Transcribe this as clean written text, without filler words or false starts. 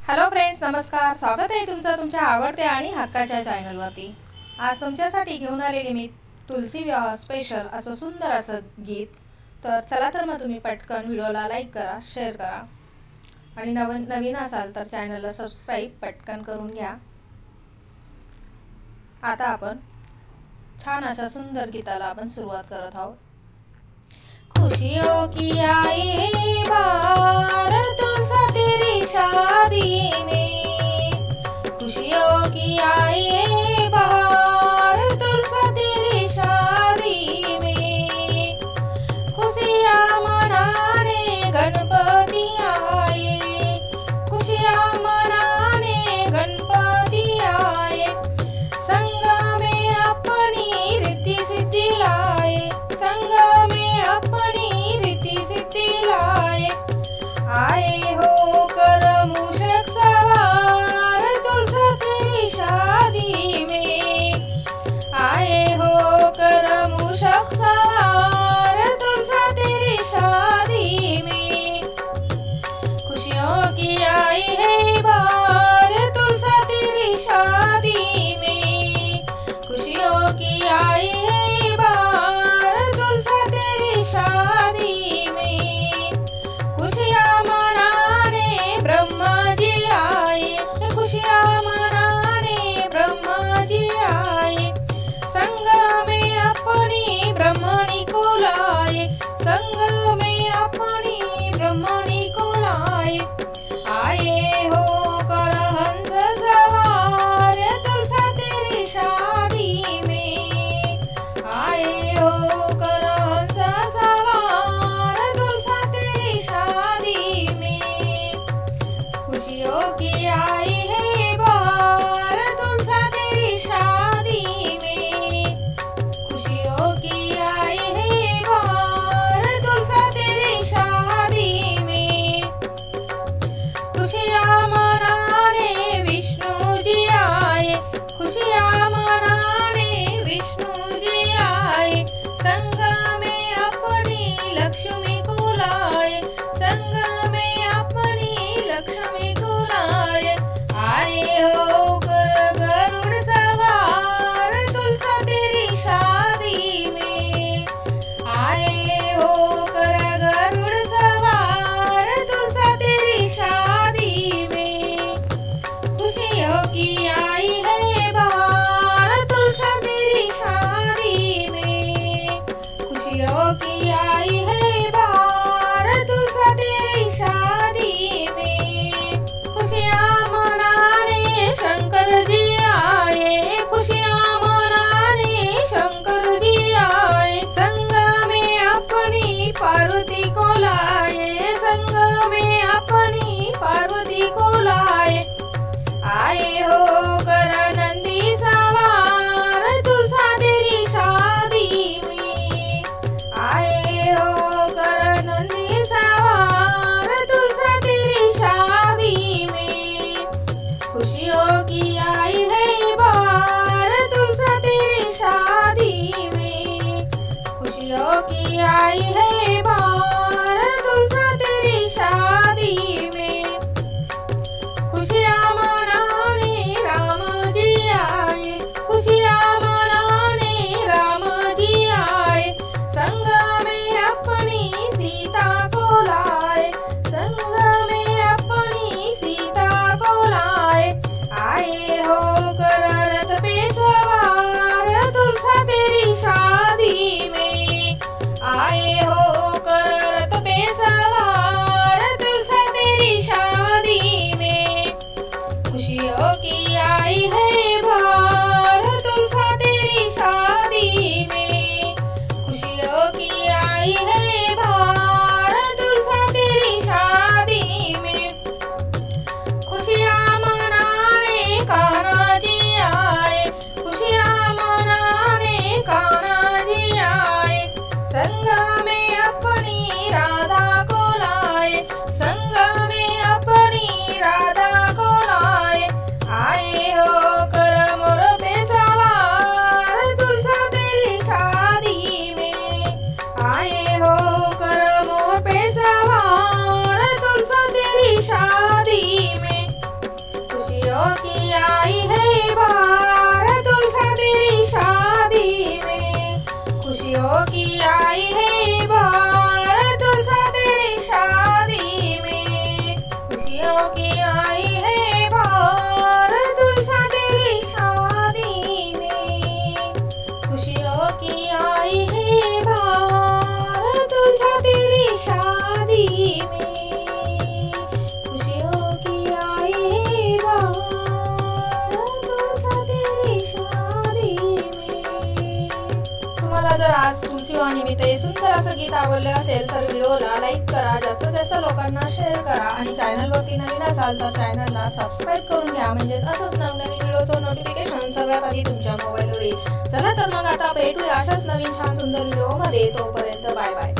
Hello friends, नमस्कार. स्वागत आहे तुमचं तुमच्या आवडत्या आणि हक्काच्या चॅनलवरती. आज तुमच्यासाठी घेऊन आलेली मी तुलसी विवाह स्पेशल असं सुंदर असं गीत. तर चला तर मग तुम्ही पटकन व्हिडिओला लाईक करा, शेअर करा आणि नवीन असाल तर चॅनलला सबस्क्राईब पटकन करून घ्या. आता आपण छान अशा सुंदर गीताला आपण सुरुवात करत आहोत. खुशियों की आई है बाहर तुलसा तेरी शादी में, खुशियों की आई है बाहर तुलसा तेरी शादी में, खुशियाँ मनाने गणपति आए, खुशियाँ मनाने गणपति आए, संग में अपनी रिद्धि सिद्धि लाए, संग में अपनी रिद्धि सिद्धि लाए, आए हो कर मूषक सवार तुलसा तेरी शादी में, आए हो कर मूषक सवार तुलसा तेरी शादी में, खुशियों की आई है बाहर तुलसा तेरी शादी में, खुशियों की आई है बाहर तुलसा तेरी शादी में, खुशियाँ मनाने ब्रह्मा जी आए, खुशियाँ मनाने ब्रह्मा जी आए, संग में अपनी ब्रह्मणी को लाए, संग में अपनी ब्रह्मणी को लाए, आए हो कर हंस सवार तुलसा तेरी शादी में, आए हो कर हंस सवार तुलसा तेरी शादी में, खुशियों की आई है बाहर तुलसा तेरी शादी में, खुशियों की आई है बाहर तुलसा तेरी शादी में, खुशियाँ मनाने विष्णु जी आए, खुशियाँ मनाने विष्णु जी आए, संग में अपनी लक्ष्मी को लाए, संग में अपनी लक्ष्मी को लाए, आए हो कर गरुड़ सवार तुलसा तेरी शादी में, आए हो कर गरुड़ सवार तुलसा तेरी शादी खुशियों की आई है बार तुलसा तेरी शादी में, खुशियों की आई है बार तुलसा तेरी शादी में, खुशियों की आई है बार तुलसा तेरी शादी में। तुम्हाला जर आज तुलसीविवाहानिमित्त हे सुंदर असं गीत आवडले असेल तर व्हिडिओला लाईक करा, जास्तीत जास्त लोकांना शेअर करा आणि चॅनलवरती नवीन असाल तर चॅनलला सबस्क्राईब करून घ्या, म्हणजेच असंच नवनवीन व्हिडिओचं नोटिफिकेशन सर्वात आधी तुमच्या मोबाईलवर येईल। चला तर मग आता भेटूया अशाच नवीन छान सुंदर व्हिडिओमध्ये, तोपर्यंत बाय बाय।